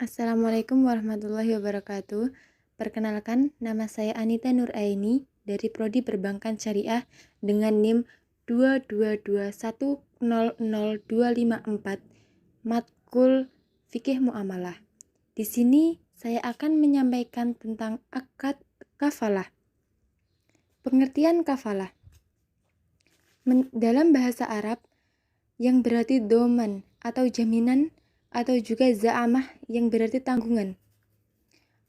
Assalamualaikum warahmatullahi wabarakatuh. Perkenalkan, nama saya Anita Nuraini dari Prodi Perbankan Syariah dengan NIM 222100254 Matkul Fikih Muamalah. Di sini saya akan menyampaikan tentang akad kafalah. Pengertian kafalah dalam bahasa Arab yang berarti doman atau jaminan atau juga za'amah yang berarti tanggungan.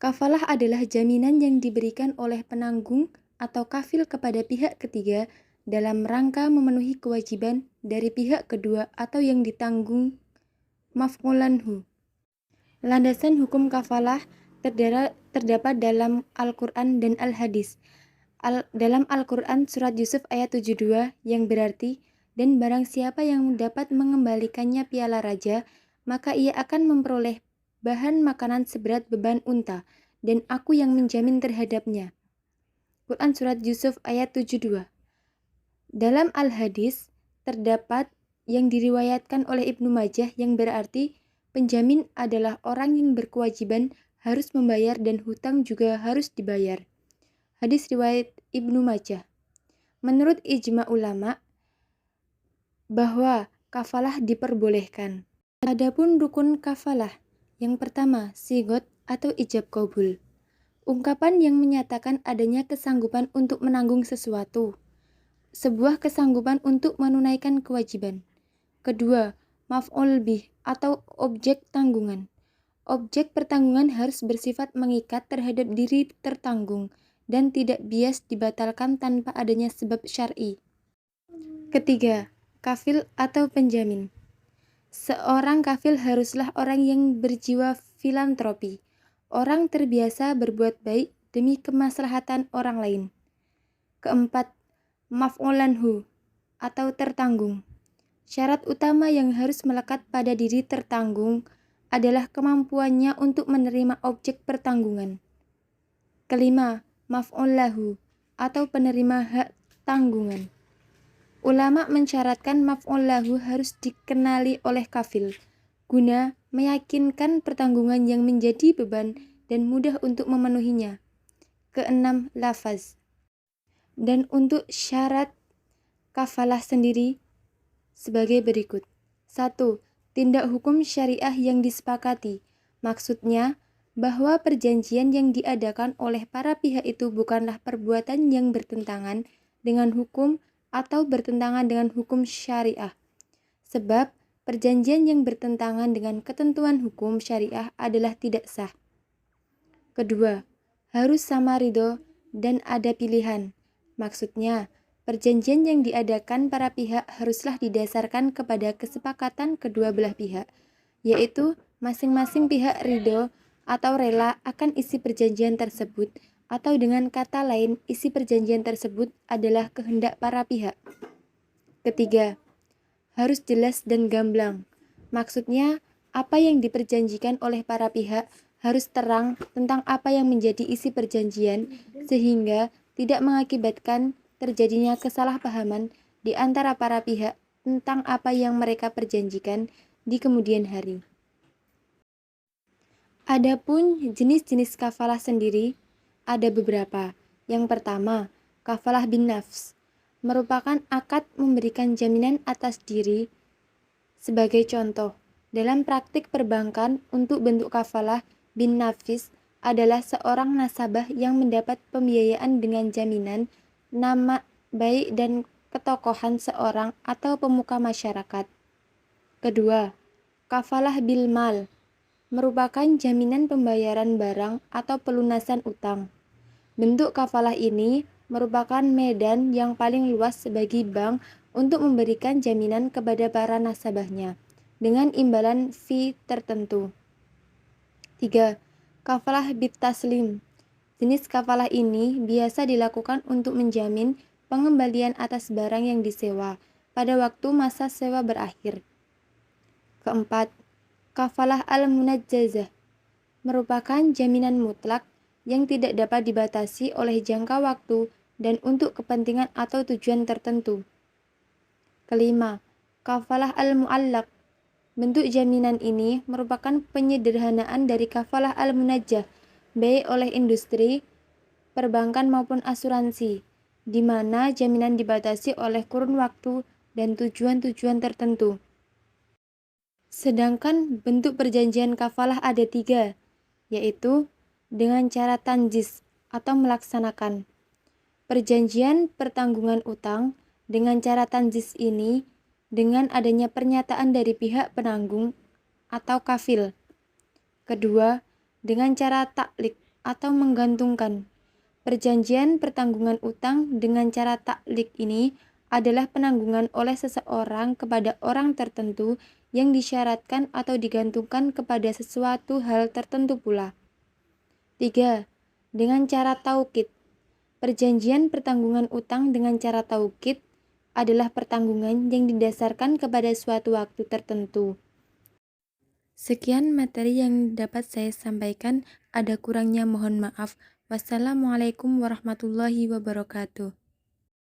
Kafalah adalah jaminan yang diberikan oleh penanggung atau kafil kepada pihak ketiga dalam rangka memenuhi kewajiban dari pihak kedua atau yang ditanggung maf'ulanhu. Landasan hukum kafalah terdapat dalam Al-Quran dan Al-Hadis. Dalam Al-Quran surat Yusuf ayat 72 yang berarti, dan barang siapa yang dapat mengembalikannya piala raja, maka ia akan memperoleh bahan makanan seberat beban unta, dan aku yang menjamin terhadapnya. Quran surat Yusuf ayat 72. Dalam Al-Hadis terdapat yang diriwayatkan oleh Ibnu Majah yang berarti penjamin adalah orang yang berkewajiban harus membayar dan hutang juga harus dibayar. Hadis riwayat Ibnu Majah. Menurut ijma ulama bahwa kafalah diperbolehkan. Adapun rukun kafalah, yang pertama sigot atau ijab qabul. Ungkapan yang menyatakan adanya kesanggupan untuk menanggung sesuatu. Sebuah kesanggupan untuk menunaikan kewajiban. Kedua, maf'ul bih atau objek tanggungan. Objek pertanggungan harus bersifat mengikat terhadap diri tertanggung dan tidak bias dibatalkan tanpa adanya sebab syar'i. Ketiga, kafil atau penjamin. Seorang kafil haruslah orang yang berjiwa filantropi, orang terbiasa berbuat baik demi kemaslahatan orang lain. Keempat, maf'ulanhu atau tertanggung. Syarat utama yang harus melekat pada diri tertanggung adalah kemampuannya untuk menerima objek pertanggungan. Kelima, maf'ullahu atau penerima hak tanggungan. Ulama mensyaratkan maf'ullahu harus dikenali oleh kafil guna meyakinkan pertanggungan yang menjadi beban dan mudah untuk memenuhinya. Keenam, lafaz. Dan untuk syarat kafalah sendiri sebagai berikut. 1. Tindak hukum syariah yang disepakati. Maksudnya bahwa perjanjian yang diadakan oleh para pihak itu bukanlah perbuatan yang bertentangan dengan hukum atau bertentangan dengan hukum syariah. Sebab perjanjian yang bertentangan dengan ketentuan hukum syariah adalah tidak sah. Kedua, harus sama ridho dan ada pilihan. Maksudnya, perjanjian yang diadakan para pihak haruslah didasarkan kepada kesepakatan kedua belah pihak, yaitu masing-masing pihak ridho atau rela akan isi perjanjian tersebut, atau dengan kata lain, isi perjanjian tersebut adalah kehendak para pihak. Ketiga, harus jelas dan gamblang. Maksudnya, apa yang diperjanjikan oleh para pihak harus terang tentang apa yang menjadi isi perjanjian, sehingga tidak mengakibatkan terjadinya kesalahpahaman di antara para pihak tentang apa yang mereka perjanjikan di kemudian hari. Adapun jenis-jenis kafalah sendiri ada beberapa. Yang pertama, kafalah bin nafs merupakan akad memberikan jaminan atas diri. Sebagai contoh, dalam praktik perbankan untuk bentuk kafalah bin nafis adalah seorang nasabah yang mendapat pembiayaan dengan jaminan nama baik dan ketokohan seorang atau pemuka masyarakat. Kedua, kafalah bil mal merupakan jaminan pembayaran barang atau pelunasan utang. Bentuk kafalah ini merupakan medan yang paling luas bagi bank untuk memberikan jaminan kepada para nasabahnya dengan imbalan fee tertentu. 3. Kafalah bit taslim. Jenis kafalah ini biasa dilakukan untuk menjamin pengembalian atas barang yang disewa pada waktu masa sewa berakhir. Keempat, kafalah al-munajjazah merupakan jaminan mutlak yang tidak dapat dibatasi oleh jangka waktu dan untuk kepentingan atau tujuan tertentu. Kelima, kafalah al-mu'allaq Bentuk jaminan ini merupakan penyederhanaan dari kafalah al-munajjah, baik oleh industri, perbankan maupun asuransi, di mana jaminan dibatasi oleh kurun waktu dan tujuan-tujuan tertentu. Sedangkan bentuk perjanjian kafalah ada 3, yaitu dengan cara tanjis atau melaksanakan. Perjanjian pertanggungan utang dengan cara tanjis ini dengan adanya pernyataan dari pihak penanggung atau kafil. Kedua, dengan cara taklik atau menggantungkan. Perjanjian pertanggungan utang dengan cara taklik ini adalah penanggungan oleh seseorang kepada orang tertentu yang disyaratkan atau digantungkan kepada sesuatu hal tertentu pula. 3. Dengan cara taukid. Perjanjian pertanggungan utang dengan cara taukid adalah pertanggungan yang didasarkan kepada suatu waktu tertentu. Sekian materi yang dapat saya sampaikan, ada kurangnya mohon maaf. Wassalamualaikum warahmatullahi wabarakatuh.